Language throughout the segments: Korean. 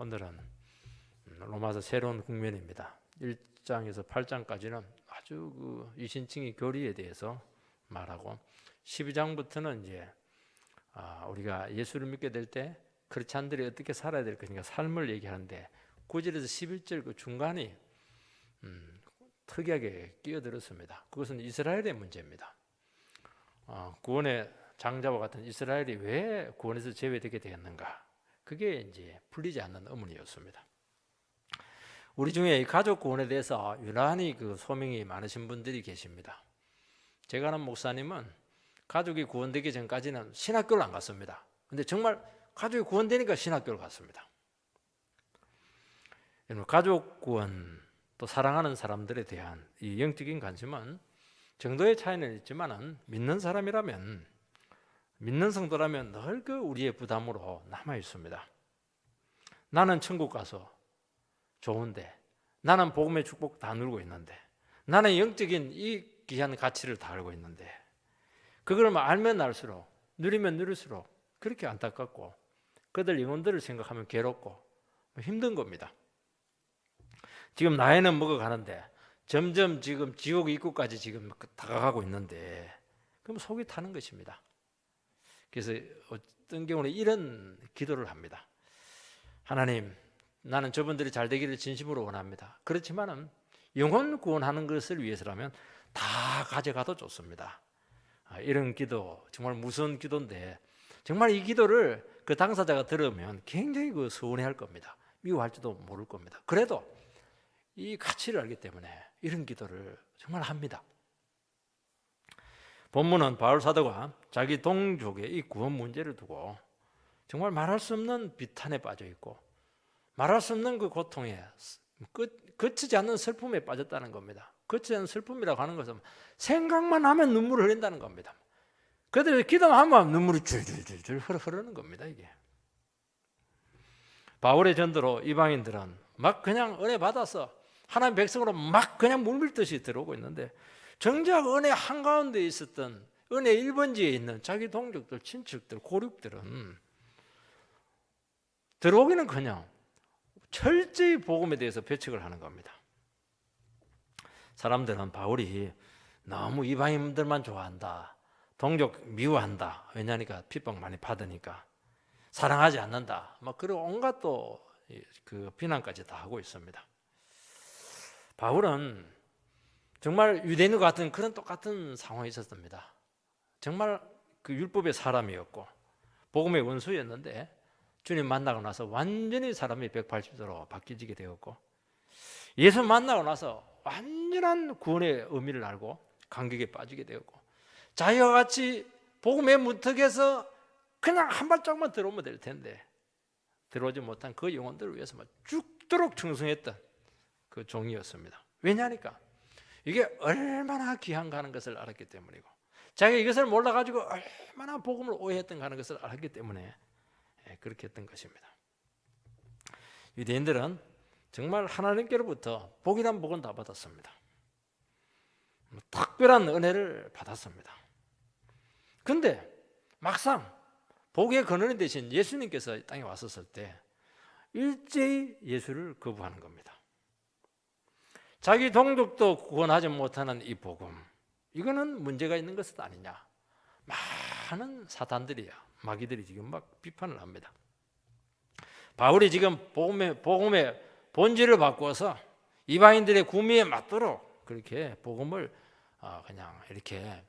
오늘은 로마서 새로운 국면입니다. 1장에서 8장까지는 아주 이 신칭의 교리에 대해서 말하고 12장부터는 이제 우리가 예수를 믿게 될 때 크리스찬들이 어떻게 살아야 될 것인가 삶을 얘기하는데 9절에서 11절 그 중간이 특이하게 끼어들었습니다. 그것은 이스라엘의 문제입니다. 구원의 장자와 같은 이스라엘이 왜 구원에서 제외되게 되었는가? 그게 이제 풀리지 않는 의문이었습니다. 우리 중에 이 가족 구원에 대해서 유난히 그 소명이 많으신 분들이 계십니다. 제가 아는 목사님은 가족이 구원되기 전까지는 신학교를 안 갔습니다. 근데 정말 가족이 구원되니까 신학교를 갔습니다. 가족 구원 또 사랑하는 사람들에 대한 이 영적인 관심은 정도의 차이는 있지만은 믿는 사람이라면 믿는 성도라면 늘 그 우리의 부담으로 남아 있습니다. 나는 천국 가서 좋은데, 나는 복음의 축복 다 누리고 있는데, 나는 영적인 이 귀한 가치를 다 알고 있는데, 그걸 알면 알수록 누리면 누릴수록 그렇게 안타깝고 그들 영혼들을 생각하면 괴롭고 힘든 겁니다. 지금 나이는 먹어가는데 점점 지금 지옥 입구까지 지금 다가가고 있는데 그럼 속이 타는 것입니다. 그래서 어떤 경우는 이런 기도를 합니다. 하나님, 나는 저분들이 잘 되기를 진심으로 원합니다. 그렇지만은 영혼 구원하는 것을 위해서라면 다 가져가도 좋습니다. 이런 기도 정말 무서운 기도인데 정말 이 기도를 그 당사자가 들으면 굉장히 그 서운해할 겁니다. 미워할지도 모를 겁니다. 그래도 이 가치를 알기 때문에 이런 기도를 정말 합니다. 본문은 바울 사도가 자기 동족의 이 구원 문제를 두고 정말 말할 수 없는 비탄에 빠져 있고 말할 수 없는 그 고통에 거치지 않는 슬픔에 빠졌다는 겁니다. 거치지 않는 슬픔이라고 하는 것은 생각만 하면 눈물을 흘린다는 겁니다. 그들이 기도하면 눈물이 줄줄줄줄 흐르는 겁니다. 이게 바울의 전도로 이방인들은 막 그냥 은혜 받아서 하나님 백성으로 막 그냥 물밀듯이 들어오고 있는데 정작 은혜 한가운데 있었던 은혜 1번지에 있는 자기 동족들, 친척들, 고륙들은 들어오기는 그냥 철저히 복음에 대해서 배척을 하는 겁니다. 사람들은 바울이 너무 이방인들만 좋아한다, 동족 미워한다. 왜냐니까 핍박 많이 받으니까 사랑하지 않는다. 막 그리고 온갖 또 그 비난까지 다 하고 있습니다. 바울은 정말 유대인과 같은 그런 똑같은 상황에 있었습니다. 정말 그 율법의 사람이었고 복음의 원수였는데 주님 만나고 나서 완전히 사람이 180도로 바뀌게 되었고 예수 만나고 나서 완전한 구원의 의미를 알고 감격에 빠지게 되었고 자기와 같이 복음의 문턱에서 그냥 한 발짝만 들어오면 될 텐데 들어오지 못한 그 영혼들을 위해서 죽도록 충성했던 그 종이었습니다. 왜냐니까 이게 얼마나 귀한가 하는 것을 알았기 때문이고 자기가 이것을 몰라가지고 얼마나 복음을 오해했던가 하는 것을 알았기 때문에 그렇게 했던 것입니다. 유대인들은 정말 하나님께로부터 복이란 복은 다 받았습니다. 특별한 은혜를 받았습니다. 그런데 막상 복의 근원이 되신 예수님께서 땅에 왔었을 때 일제히 예수를 거부하는 겁니다. 자기 동족도 구원하지 못하는 이 복음, 이거는 문제가 있는 것은 아니냐. 많은 사탄들이야, 마귀들이 지금 막 비판을 합니다. 바울이 지금 복음의 본질을 바꿔서 이방인들의 구미에 맞도록 그렇게 복음을 그냥 이렇게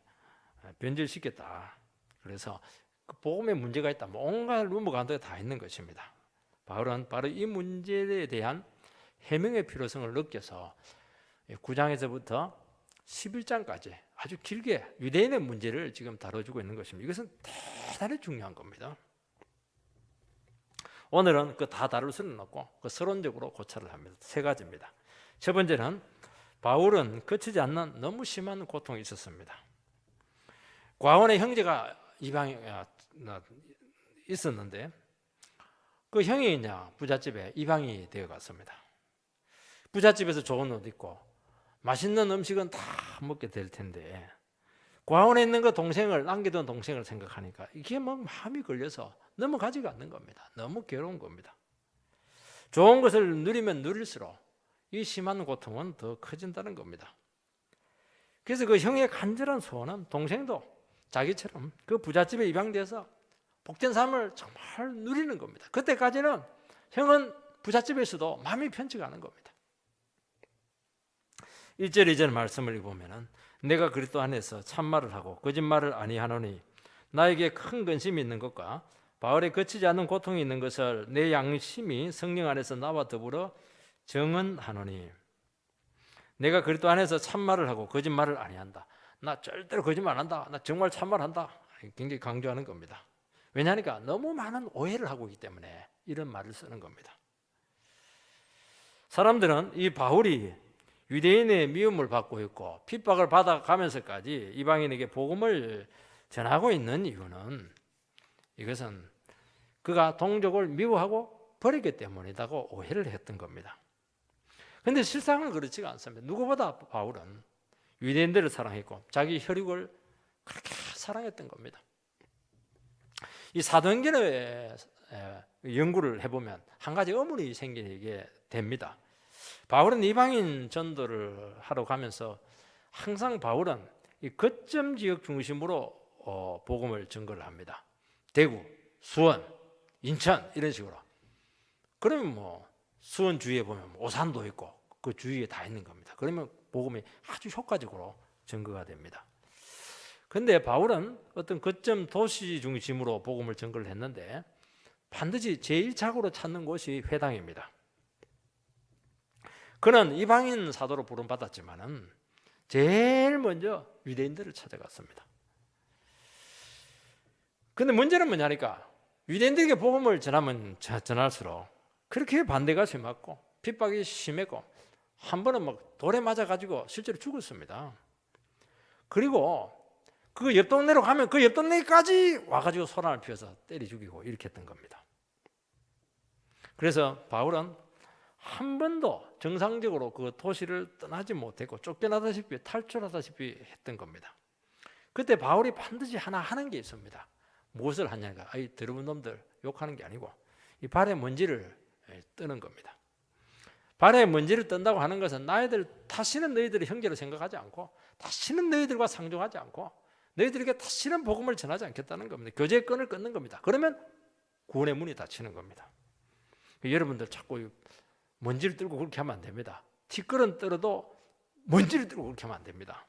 변질시켰다. 그래서 그 복음에 문제가 있다. 온갖 루머 간도에 다 있는 것입니다. 바울은 바로 이 문제에 대한 해명의 필요성을 느껴서 9장에서부터 11장까지 아주 길게 유대인의 문제를 지금 다뤄주고 있는 것입니다. 이것은 대단히 중요한 겁니다. 오늘은 그 다 다룰 수는 없고 그 서론적으로 고찰을 합니다. 세 가지입니다. 첫 번째는 바울은 거치지 않는 너무 심한 고통이 있었습니다. 과원의 형제가 이방에 있었는데 그 형이 부잣집에 이방이 되어 갔습니다. 부잣집에서 좋은 옷 입고 맛있는 음식은 다 먹게 될 텐데 과원에 있는 그 동생을 남겨둔 동생을 생각하니까 이게 마음이 걸려서 넘어가지가 않는 겁니다. 너무 괴로운 겁니다. 좋은 것을 누리면 누릴수록 이 심한 고통은 더 커진다는 겁니다. 그래서 그 형의 간절한 소원은 동생도 자기처럼 그 부잣집에 입양돼서 복된 삶을 정말 누리는 겁니다. 그때까지는 형은 부잣집에서도 마음이 편치가 않은 겁니다. 1절 2절 말씀을 보면은 내가 그리스도 안에서 참말을 하고 거짓말을 아니하노니 나에게 큰 근심이 있는 것과 바울의 거치지 않는 고통이 있는 것을 내 양심이 성령 안에서 나와 더불어 정언하노니 내가 그리스도 안에서 참말을 하고 거짓말을 아니한다. 나 절대로 거짓말 안 한다. 나 정말 참말한다. 굉장히 강조하는 겁니다. 왜냐하니까 너무 많은 오해를 하고 있기 때문에 이런 말을 쓰는 겁니다. 사람들은 이 바울이 유대인의 미움을 받고 있고 핍박을 받아가면서까지 이방인에게 복음을 전하고 있는 이유는 이것은 그가 동족을 미워하고 버리기 때문이라고 오해를 했던 겁니다. 그런데 실상은 그렇지가 않습니다. 누구보다 바울은 유대인들을 사랑했고 자기 혈육을 그렇게 사랑했던 겁니다. 이 사도행전의 연구를 해보면 한 가지 의문이 생기게 됩니다. 바울은 이방인 전도를 하러 가면서 항상 바울은 이 거점 지역 중심으로 복음을 전거를 합니다. 대구, 수원, 인천 이런 식으로. 그러면 뭐 수원 주위에 보면 오산도 있고 그 주위에 다 있는 겁니다. 그러면 복음이 아주 효과적으로 전거가 됩니다. 그런데 바울은 어떤 거점 도시 중심으로 복음을 전거를 했는데 반드시 제1착으로 찾는 곳이 회당입니다. 그는 이방인 사도로 부름받았지만은 제일 먼저 유대인들을 찾아갔습니다. 그런데 문제는 뭐냐니까 유대인들에게 복음을 전할수록 그렇게 반대가 심했고 핍박이 심했고 한 번은 막 돌에 맞아가지고 실제로 죽었습니다. 그리고 그 옆 동네로 가면 그 옆 동네까지 와가지고 소란을 피워서 때려 죽이고 이렇게 했던 겁니다. 그래서 바울은 한 번도 정상적으로 그 도시를 떠나지 못했고 쫓겨나다시피 탈출하다시피 했던 겁니다. 그때 바울이 반드시 하나 하는 게 있습니다. 무엇을 하냐니까 더러운 놈들 욕하는 게 아니고 이 발에 먼지를 뜨는 겁니다. 발에 먼지를 뜬다고 하는 것은 다시는 너희들의 형제로 생각하지 않고 다시는 너희들과 상종하지 않고 너희들에게 다시는 복음을 전하지 않겠다는 겁니다. 교제의 끈을 끊는 겁니다. 그러면 구원의 문이 닫히는 겁니다. 여러분들 자꾸 먼지를 들고 그렇게 하면 안 됩니다. 티끌은 떨어도 먼지를 들고 그렇게 하면 안 됩니다.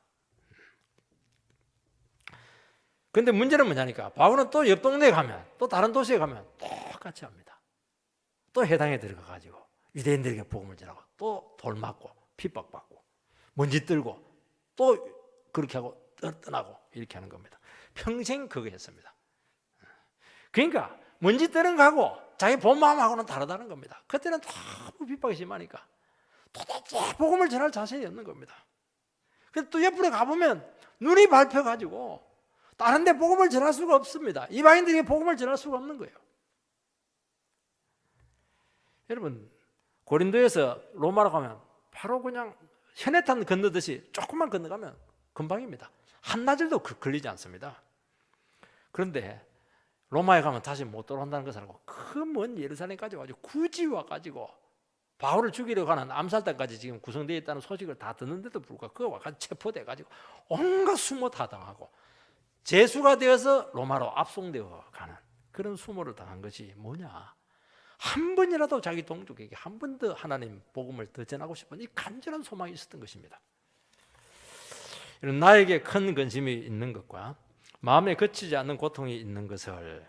그런데 문제는 뭐냐니까 바울은 또 옆 동네에 가면 또 다른 도시에 가면 똑같이 합니다. 또 해당에 들어가가지고 유대인들에게 복음을 전하고 또 돌 맞고 핍박받고 먼지 들고 또 그렇게 하고 떠나고 이렇게 하는 겁니다. 평생 그거 했습니다. 그러니까 먼지 뜨는 거하고 자기 본 마음하고는 다르다는 겁니다. 그때는 너무 핍박이 심하니까 도대체 복음을 전할 자신이 없는 겁니다. 그래서 또 옆으로 가보면 눈이 밟혀가지고 다른 데 복음을 전할 수가 없습니다. 이방인들에게 복음을 전할 수가 없는 거예요. 여러분 고린도에서 로마로 가면 바로 그냥 현해탄 건너듯이 조금만 건너가면 금방입니다. 한나절도 걸리지 않습니다. 그런데 로마에 가면 다시 못 돌아온다는 것을 알고 그 먼 예루살렘까지 와가지고 굳이 와가지고 바울을 죽이려 가는 암살단까지 지금 구성되어 있다는 소식을 다 듣는데도 불구하고 그거 와가지고 체포돼가지고 온갖 수모 다 당하고 제수가 되어서 로마로 압송되어 가는 그런 수모를 당한 것이 뭐냐? 한 번이라도 자기 동족에게 한 번 더 하나님 복음을 더 전하고 싶은 이 간절한 소망이 있었던 것입니다. 이런 나에게 큰 근심이 있는 것과 마음에 거치지 않는 고통이 있는 것을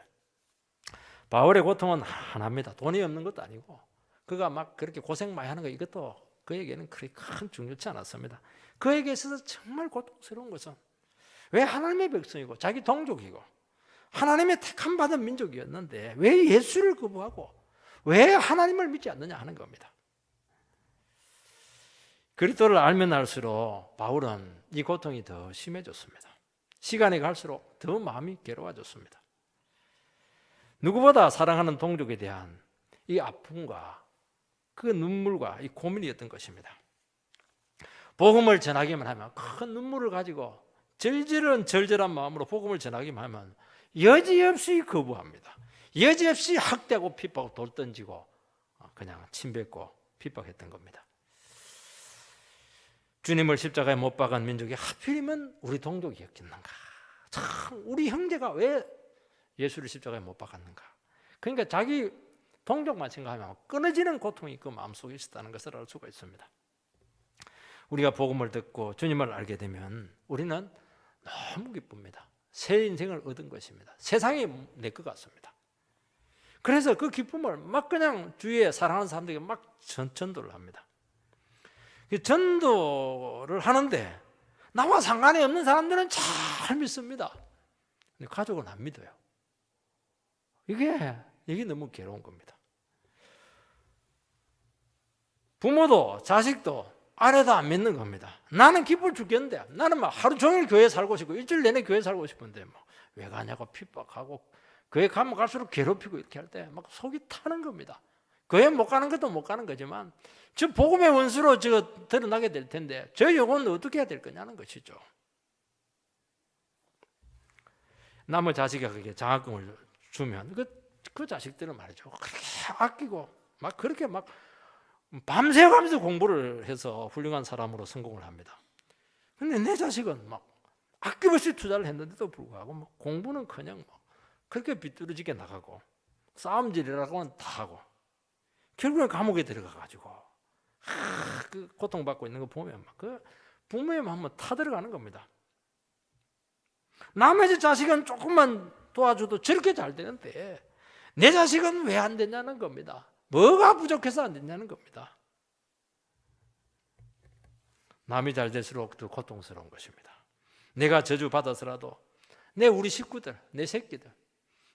바울의 고통은 하나입니다. 돈이 없는 것도 아니고 그가 막 그렇게 고생 많이 하는 거 이것도 그에게는 그렇게 큰 중요치 않았습니다. 그에게 있어서 정말 고통스러운 것은 왜 하나님의 백성이고 자기 동족이고 하나님의 택함 받은 민족이었는데 왜 예수를 거부하고 왜 하나님을 믿지 않느냐 하는 겁니다. 그리스도를 알면 알수록 바울은 이 고통이 더 심해졌습니다. 시간이 갈수록 더 마음이 괴로워졌습니다. 누구보다 사랑하는 동족에 대한 이 아픔과 그 눈물과 이 고민이었던 것입니다. 복음을 전하기만 하면 큰 눈물을 가지고 절절한 마음으로 복음을 전하기만 하면 여지없이 거부합니다. 여지없이 학대하고 핍박하고 돌 던지고 그냥 침뱉고 핍박했던 겁니다. 주님을 십자가에 못 박은 민족이 하필이면 우리 동족이었겠는가? 참 우리 형제가 왜 예수를 십자가에 못 박았는가? 그러니까 자기 동족만 생각하면 끊어지는 고통이 그 마음속에 있었다는 것을 알 수가 있습니다. 우리가 복음을 듣고 주님을 알게 되면 우리는 너무 기쁩니다. 새 인생을 얻은 것입니다. 세상이 내 것 같습니다. 그래서 그 기쁨을 막 그냥 주위에 사랑하는 사람들에게 막 전도를 합니다. 전도를 하는데 나와 상관이 없는 사람들은 잘 믿습니다. 근데 가족은 안 믿어요. 이게 너무 괴로운 겁니다. 부모도 자식도 아래도 안 믿는 겁니다. 나는 기뻐 죽겠는데, 나는 막 하루 종일 교회 살고 싶고 일주일 내내 교회 살고 싶은데 왜 가냐고 핍박하고, 교회 가면 갈수록 괴롭히고 이렇게 할 때 막 속이 타는 겁니다. 교회 못 가는 것도 못 가는 거지만 저 복음의 원수로 드러나게 될 텐데 저 영혼은 어떻게 해야 될 거냐는 것이죠. 남의 자식에게 장학금을 주면 그 자식들은 말이죠, 그렇게 아끼고 막 그렇게 막 밤새가면서 공부를 해서 훌륭한 사람으로 성공을 합니다. 근데 내 자식은 막 아낌없이 투자를 했는데도 불구하고 막 공부는 그냥 막 그렇게 비뚤어지게 나가고 싸움질이라고는 다 하고 결국엔 감옥에 들어가가지고 그 고통받고 있는 거 보면 막 그 부모의 마음은 타들어가는 겁니다. 남의 자식은 조금만 도와줘도 저렇게 잘 되는데 내 자식은 왜 안 되냐는 겁니다. 뭐가 부족해서 안 되냐는 겁니다. 남이 잘 될수록 더 고통스러운 것입니다. 내가 저주받아서라도 우리 식구들, 내 새끼들,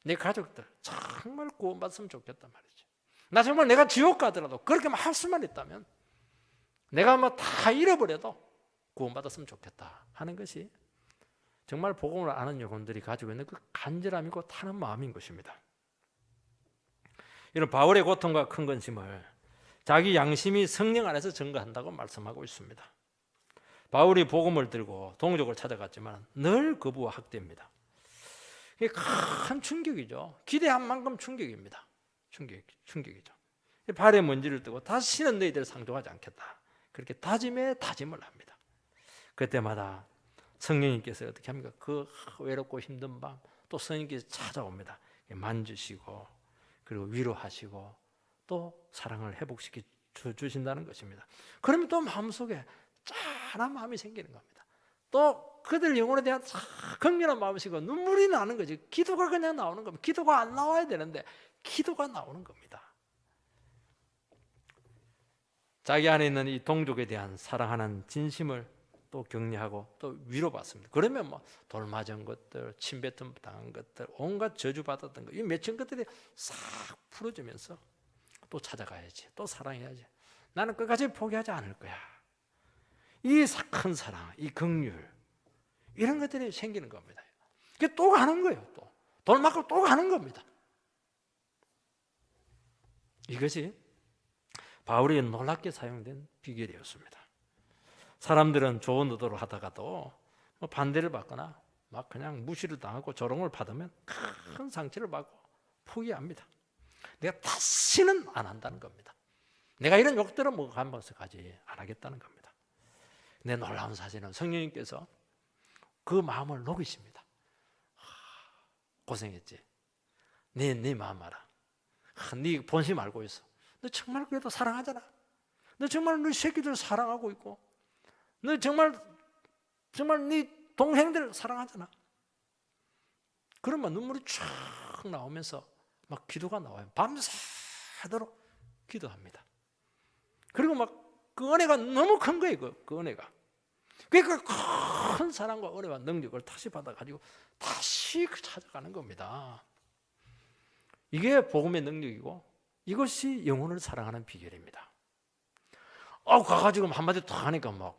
내 가족들 정말 구원받았으면 좋겠단 말이죠. 나 정말 내가 지옥 가더라도 그렇게 할 수만 있다면 내가 다 잃어버려도 구원받았으면 좋겠다 하는 것이 정말 복음을 아는 영혼들이 가지고 있는 그 간절함이고 타는 마음인 것입니다. 이런 바울의 고통과 큰 근심을 자기 양심이 성령 안에서 증거한다고 말씀하고 있습니다. 바울이 복음을 들고 동족을 찾아갔지만 늘 거부와 학대입니다. 이게 큰 충격이죠. 기대한 만큼 충격입니다. 충격이죠. 발에 먼지를 뜨고 다시는 너희들을 상종하지 않겠다. 그렇게 다짐에 다짐을 합니다. 그때마다 성령님께서 어떻게 합니까? 그 외롭고 힘든 밤 또 성령님께서 찾아옵니다. 만지시고 그리고 위로하시고 또 사랑을 회복시켜 주신다는 것입니다. 그러면 또 마음속에 짠한 마음이 생기는 겁니다. 또 그들 영혼에 대한 긍휼한 마음이시고 눈물이 나는 거지. 기도가 그냥 나오는 겁니다. 기도가 안 나와야 되는데 기도가 나오는 겁니다. 자기 안에 있는 이 동족에 대한 사랑하는 진심을 또 격려하고 또 위로받습니다. 그러면 돌 맞은 것들, 침뱉음 당한 것들, 온갖 저주받았던 것, 이 맺힌 것들이 싹 풀어지면서 또 찾아가야지, 또 사랑해야지. 나는 끝까지 포기하지 않을 거야. 이 큰 사랑, 이 긍휼, 이런 것들이 생기는 겁니다. 그게 또 가는 거예요. 돌 맞고 또 가는 겁니다. 이것이 바울이 놀랍게 사용된 비결이었습니다. 사람들은 좋은 의도로 하다가도 반대를 받거나 막 그냥 무시를 당하고 조롱을 받으면 큰 상처를 받고 포기합니다. 내가 다시는 안 한다는 겁니다. 내가 이런 욕들은 가지 안 하겠다는 겁니다. 내 놀라운 사실은 성령님께서 그 마음을 녹이십니다. 고생했지. 네 마음 알아. 네 본심 알고 있어. 너 정말 그래도 사랑하잖아. 너 정말 네 새끼들 사랑하고 있고, 너 정말 네 동생들 사랑하잖아. 그러면 눈물이 쫙 나오면서 막 기도가 나와요. 밤새도록 기도합니다. 그리고 막 그 은혜가 너무 큰 거예요. 그 은혜가. 그러니까 큰 사랑과 은혜와 능력을 다시 받아가지고 다시 찾아가는 겁니다. 이게 복음의 능력이고 이것이 영혼을 사랑하는 비결입니다. 가가지고 한마디 더 하니까 막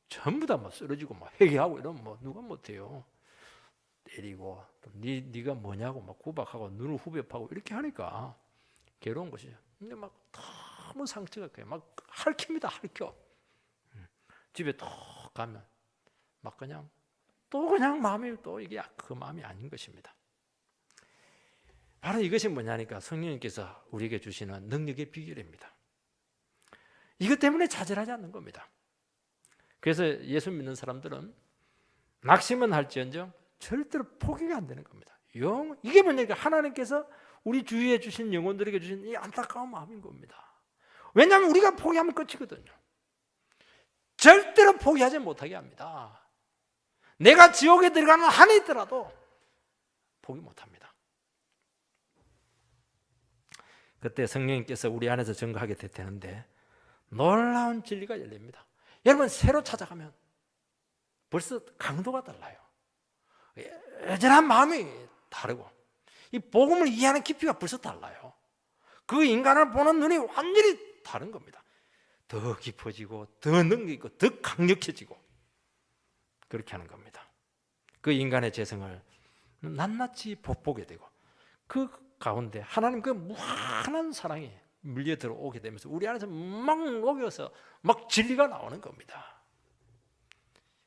전부 다 쓰러지고 회개하고 이러면 누가 못해요. 때리고 또 네가 뭐냐고 구박하고 눈을 후벼파고 이렇게 하니까 괴로운 것이죠. 근데 너무 상처가 커요. 핥힙니다. 핥혀. 집에 또 가면 그냥 마음이 또 이게 그 마음이 아닌 것입니다. 바로 이것이 뭐냐니까 성령님께서 우리에게 주시는 능력의 비결입니다. 이것 때문에 좌절하지 않는 겁니다. 그래서 예수 믿는 사람들은 낙심은 할지언정 절대로 포기가 안 되는 겁니다. 이게 뭐냐니까 하나님께서 우리 주위에 주신 영혼들에게 주신 이 안타까운 마음인 겁니다. 왜냐하면 우리가 포기하면 끝이거든요. 절대로 포기하지 못하게 합니다. 내가 지옥에 들어가는 한이 있더라도 포기 못합니다. 그때 성령님께서 우리 안에서 증거하게 되는데 놀라운 진리가 열립니다. 여러분 새로 찾아가면 벌써 강도가 달라요. 애절한 마음이 다르고 이 복음을 이해하는 깊이가 벌써 달라요. 그 인간을 보는 눈이 완전히 다른 겁니다. 더 깊어지고 더 능력 있고 더 강력해지고 그렇게 하는 겁니다. 그 인간의 재성을 낱낱이 보게 되고 그 가운데 하나님 그 무한한 사랑이 밀려 들어오게 되면서 우리 안에서 막 녹여서 막 진리가 나오는 겁니다.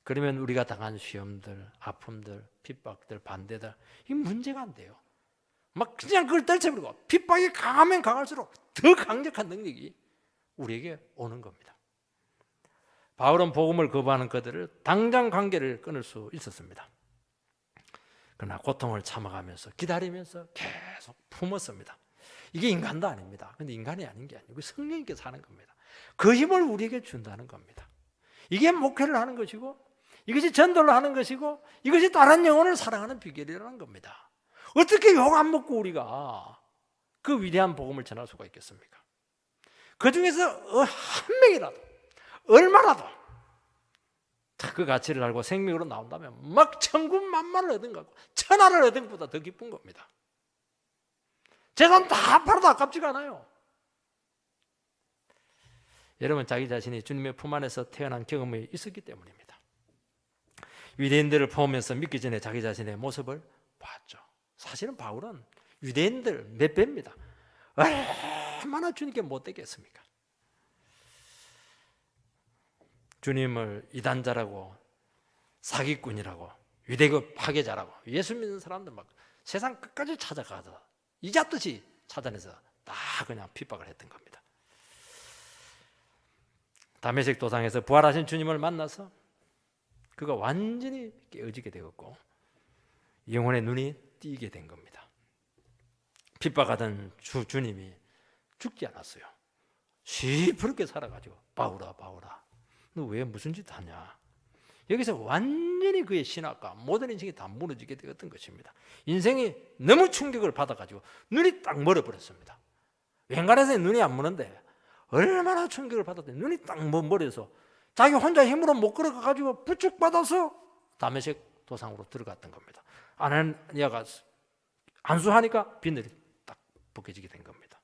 그러면 우리가 당한 시험들, 아픔들, 핍박들, 반대들 이 문제가 안 돼요. 막 그냥 그걸 떨쳐버리고 핍박이 강하면 강할수록 더 강력한 능력이 우리에게 오는 겁니다. 바울은 복음을 거부하는 그들을 당장 관계를 끊을 수 있었습니다. 그러나 고통을 참아가면서 기다리면서 계속 품었습니다. 이게 인간도 아닙니다. 근데 인간이 아닌 게 아니고 성령님께서 하는 겁니다. 그 힘을 우리에게 준다는 겁니다. 이게 목회를 하는 것이고 이것이 전도를 하는 것이고 이것이 다른 영혼을 사랑하는 비결이라는 겁니다. 어떻게 욕 안 먹고 우리가 그 위대한 복음을 전할 수가 있겠습니까? 그 중에서 한 명이라도 얼마라도 그 가치를 알고 생명으로 나온다면 막 천군 만마를 얻은 거고 천하를 얻은 것보다 더 기쁜 겁니다. 재산 다 팔아도 아깝지가 않아요. 여러분 자기 자신이 주님의 품 안에서 태어난 경험이 있었기 때문입니다. 유대인들을 보면서 믿기 전에 자기 자신의 모습을 봤죠. 사실은 바울은 유대인들 몇 배입니다. 얼마나 주님께 못되겠습니까? 주님을 이단자라고 사기꾼이라고 유대교 파괴자라고 예수 믿는 사람들 막 세상 끝까지 찾아가서 이잡듯이 찾아내서 다 그냥 핍박을 했던 겁니다. 다메섹 도상에서 부활하신 주님을 만나서 그가 완전히 깨어지게 되었고 영혼의 눈이 띄게 된 겁니다. 핍박하던 주님이 죽지 않았어요. 시퍼렇게 살아가지고 바울아 너 왜 무슨 짓 하냐. 여기서 완전히 그의 신학과 모든 인생이 다 무너지게 되었던 것입니다. 인생이 너무 충격을 받아가지고 눈이 딱 멀어버렸습니다. 웬간해서 눈이 안 무는데 얼마나 충격을 받았더니 눈이 딱 멀어서 자기 혼자 힘으로 못 걸어가가지고 부축받아서 다메섹 도상으로 들어갔던 겁니다. 아나니아가 안수하니까 비늘이 딱 벗겨지게 된 겁니다.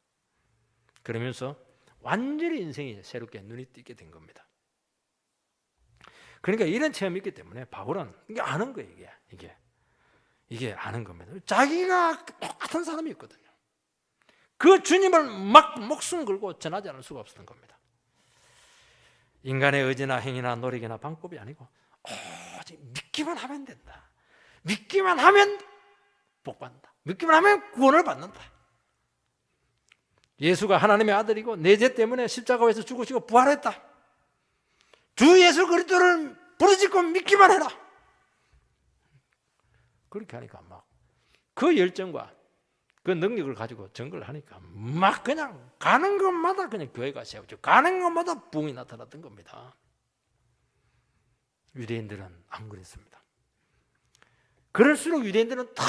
그러면서 완전히 인생이 새롭게 눈이 띄게 된 겁니다. 그러니까 이런 체험이 있기 때문에 바울은 이게 아는 거예요. 이게 아는 겁니다. 자기가 똑같은 사람이었거든요. 그 주님을 막 목숨 걸고 전하지 않을 수가 없었던 겁니다. 인간의 의지나 행위나 노력이나 방법이 아니고 오직 믿기만 하면 된다. 믿기만 하면 복받는다. 믿기만 하면 구원을 받는다. 예수가 하나님의 아들이고 내 죄 때문에 십자가에서 죽으시고 부활했다. 주 예수 그리스도를 부르짖고 믿기만 해라. 그렇게 하니까 막 그 열정과 그 능력을 가지고 증거를 하니까 막 그냥 가는 것마다 그냥 교회가 세워져 가는 것마다 부흥이 나타났던 겁니다. 유대인들은 안 그랬습니다. 그럴수록 유대인들은 다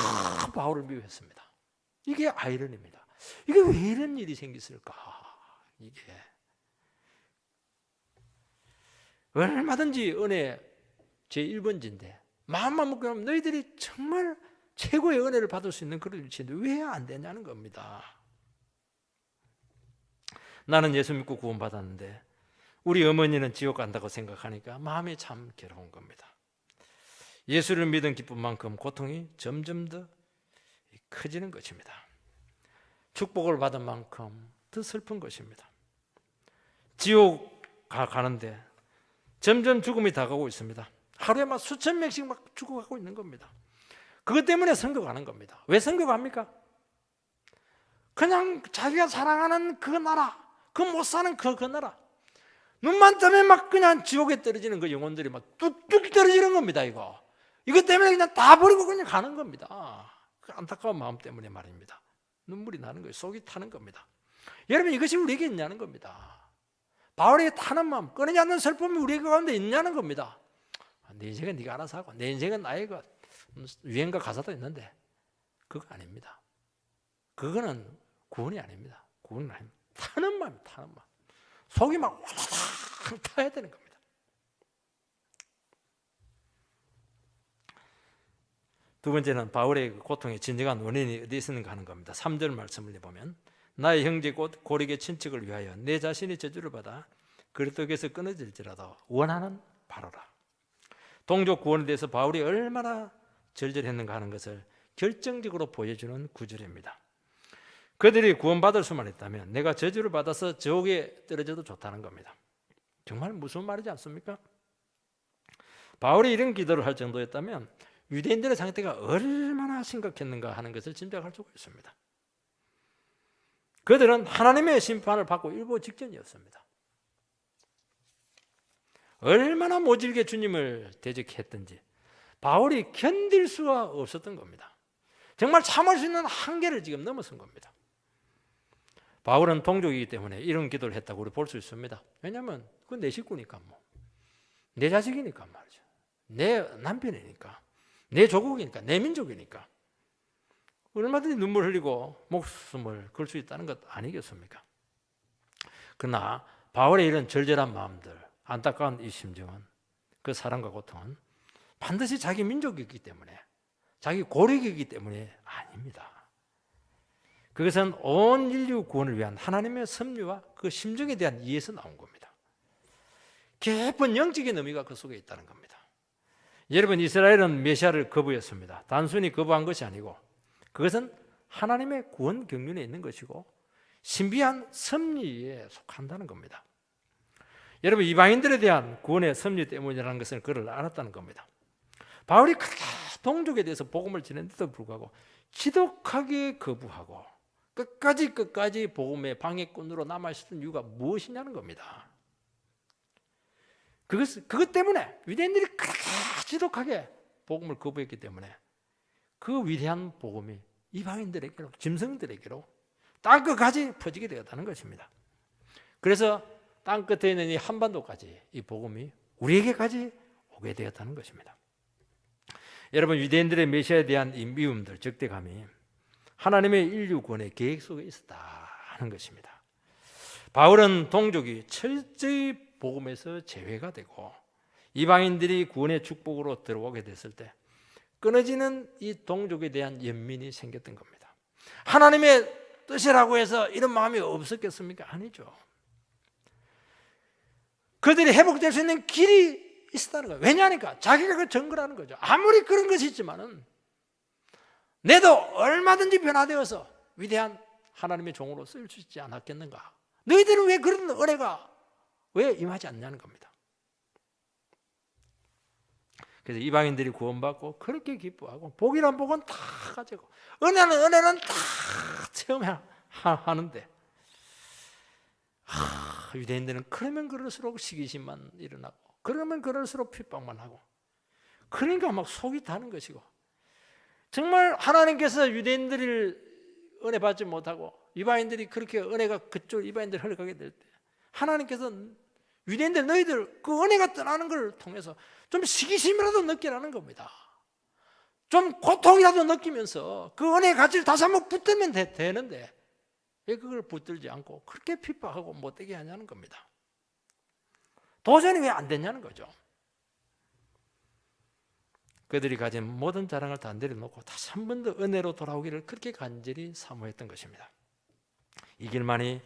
바울을 미워했습니다. 이게 아이러니입니다. 이게 왜 이런 일이 생겼을까? 이게 얼마든지 은혜 제1번지인데 마음만 먹고 하면 너희들이 정말 최고의 은혜를 받을 수 있는 그런 위치인데 왜 안 되냐는 겁니다. 나는 예수 믿고 구원받았는데 우리 어머니는 지옥 간다고 생각하니까 마음이 참 괴로운 겁니다. 예수를 믿은 기쁨만큼 고통이 점점 더 커지는 것입니다. 축복을 받은 만큼 더 슬픈 것입니다. 지옥 가는데 점점 죽음이 다가오고 있습니다. 하루에 막 수천 명씩 막 죽어가고 있는 겁니다. 그것 때문에 선교 가는 겁니다. 왜 선교 갑니까? 그냥 자기가 사랑하는 그 나라, 그 못 사는 그 나라, 눈만 뜨면 막 그냥 지옥에 떨어지는 그 영혼들이 막 뚝뚝 떨어지는 겁니다. 이것 때문에 그냥 다 버리고 그냥 가는 겁니다. 그 안타까운 마음 때문에 말입니다. 눈물이 나는 거예요. 속이 타는 겁니다. 여러분, 이것이 우리에게 있냐는 겁니다. 바울에게 타는 마음, 끊이지 않는 슬픔이 우리 가운데 있냐는 겁니다. 내 인생은 네가 알아서 하고, 내 인생은 나의 유행과 가사도 있는데 그거 아닙니다. 그거는 구원이 아닙니다. 구원은 아닙니다. 타는 마음, 타는 마음. 속이 막 화다닥 타야 되는 겁니다. 두 번째는 바울의 고통의 진정한 원인이 어디 있는가 하는 겁니다. 3절 말씀을 보면 나의 형제 곧 고리의 친척을 위하여 내 자신이 저주를 받아 그리스도께서 끊어질지라도 원하는 바로라. 동족 구원에 대해서 바울이 얼마나 절절했는가 하는 것을 결정적으로 보여주는 구절입니다. 그들이 구원받을 수만 있다면 내가 저주를 받아서 지옥에 떨어져도 좋다는 겁니다. 정말 무슨 말이지 않습니까? 바울이 이런 기도를 할 정도였다면 유대인들의 상태가 얼마나 심각했는가 하는 것을 짐작할 수가 있습니다. 그들은 하나님의 심판을 받고 일보 직전이었습니다. 얼마나 모질게 주님을 대적했던지 바울이 견딜 수가 없었던 겁니다. 정말 참을 수 있는 한계를 지금 넘어선 겁니다. 바울은 동족이기 때문에 이런 기도를 했다고 우리 볼 수 있습니다. 왜냐하면 그건 내 식구니까, 내 자식이니까 말이죠. 내 남편이니까, 내 조국이니까, 내 민족이니까 얼마든지 눈물 흘리고 목숨을 걸 수 있다는 것 아니겠습니까? 그러나 바울의 이런 절절한 마음들, 안타까운 이 심정은, 그 사랑과 고통은 반드시 자기 민족이기 때문에, 자기 고력이기 때문에 아닙니다. 그것은 온 인류 구원을 위한 하나님의 섭리와 그 심정에 대한 이해에서 나온 겁니다. 깊은 영적인 의미가 그 속에 있다는 겁니다. 여러분, 이스라엘은 메시아를 거부했습니다. 단순히 거부한 것이 아니고 그것은 하나님의 구원 경륜에 있는 것이고 신비한 섭리에 속한다는 겁니다. 여러분, 이방인들에 대한 구원의 섭리 때문이라는 것을 그를 알았다는 겁니다. 바울이 크게 동족에 대해서 복음을 전했는데도 불구하고 지독하게 거부하고 끝까지 복음의 방해꾼으로 남아있었던 이유가 무엇이냐는 겁니다. 그것 때문에 유대인들이 크게 지독하게 복음을 거부했기 때문에 그 위대한 복음이 이방인들에게로, 짐승들에게로 땅끝까지 퍼지게 되었다는 것입니다. 그래서 땅끝에 있는 이 한반도까지 이 복음이 우리에게까지 오게 되었다는 것입니다. 여러분, 유대인들의 메시아에 대한 이 미움들, 적대감이 하나님의 인류 구원의 계획 속에 있었다 하는 것입니다. 바울은 동족이 철저히 복음에서 제외가 되고 이방인들이 구원의 축복으로 들어오게 됐을 때 끊어지는 이 동족에 대한 연민이 생겼던 겁니다. 하나님의 뜻이라고 해서 이런 마음이 없었겠습니까? 아니죠. 그들이 회복될 수 있는 길이 있었다는 거예요. 왜냐하니까 자기가 그 증거라는 거죠. 아무리 그런 것이 있지만은 내도 얼마든지 변화되어서 위대한 하나님의 종으로 쓰일 수 있지 않았겠는가? 너희들은 왜 그런 은혜가 왜 임하지 않냐는 겁니다. 그래서 이방인들이 구원받고 그렇게 기뻐하고 복이란 복은 다 가지고 은혜는 다 체험하는데 유대인들은 그러면 그럴수록 시기심만 일어나고 그러면 그럴수록 핍박만 하고 그러니까 막 속이 타는 것이고 정말 하나님께서 유대인들을 은혜 받지 못하고 이방인들이 그렇게 은혜가 그쪽 이방인들 흘러가게 될 때 하나님께서 유대인들 너희들 그 은혜가 떠나는 걸 통해서 좀 시기심이라도 느끼라는 겁니다. 좀 고통이라도 느끼면서 그 은혜의 가치를 다시 한번 붙들면 되는데 왜 그걸 붙들지 않고 그렇게 핍박하고 못되게 하냐는 겁니다. 도전이 왜 안 됐냐는 거죠. 그들이 가진 모든 자랑을 다 내려놓고 다시 한 번 더 은혜로 돌아오기를 그렇게 간절히 사모했던 것입니다. 이 길만이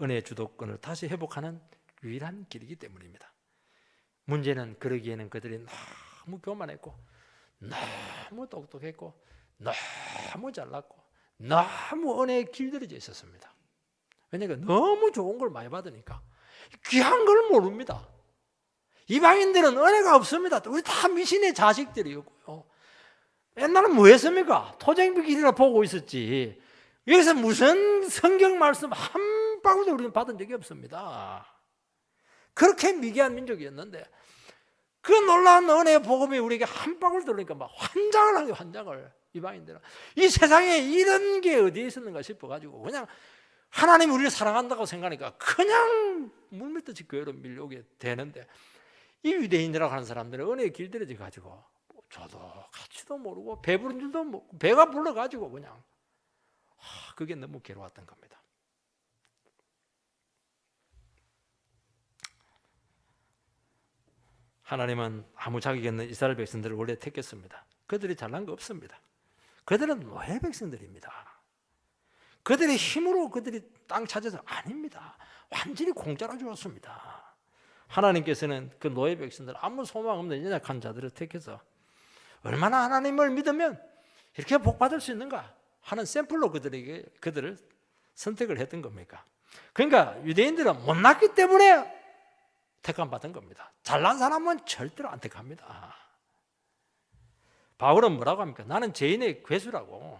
은혜의 주도권을 다시 회복하는 유일한 길이기 때문입니다. 문제는 그러기에는 그들이 너무 교만했고 너무 똑똑했고 너무 잘났고 너무 은혜에 길들여져 있었습니다. 왜냐하면 너무 좋은 걸 많이 받으니까 귀한 걸 모릅니다. 이방인들은 은혜가 없습니다. 우리 다 미신의 자식들이었고요. 옛날은 뭐 했습니까? 토쟁비 길이라 보고 있었지 여기서 무슨 성경 말씀 한 방울도 우리는 받은 적이 없습니다. 그렇게 미개한 민족이었는데 그 놀라운 은혜의 복음이 우리에게 한 방울 들으니까 막 환장을 하게, 환장을. 이방인들은 이 세상에 이런 게 어디에 있었는가 싶어가지고 그냥 하나님이 우리를 사랑한다고 생각하니까 그냥 물밀듯이 교회로 밀려오게 되는데, 이 유대인이라고 하는 사람들은 은혜에 길들여져 가지고 저도 가치도 모르고 배부른 줄도 모르고 배가 불러가지고 그냥 그게 너무 괴로웠던 겁니다. 하나님은 아무 자격 없는 이스라엘 백성들을 원래 택했습니다. 그들이 잘난 거 없습니다. 그들은 노예 백성들입니다. 그들의 힘으로 그들이 땅 찾아서 아닙니다. 완전히 공짜로 주었습니다. 하나님께서는 그 노예 백성들, 아무 소망 없는 연약한 자들을 택해서 얼마나 하나님을 믿으면 이렇게 복받을 수 있는가 하는 샘플로 그들을 선택을 했던 겁니까? 그러니까 유대인들은 못났기 때문에 택함 받은 겁니다. 잘난 사람은 절대로 안 택합니다. 바울은 뭐라고 합니까? 나는 죄인의 괴수라고.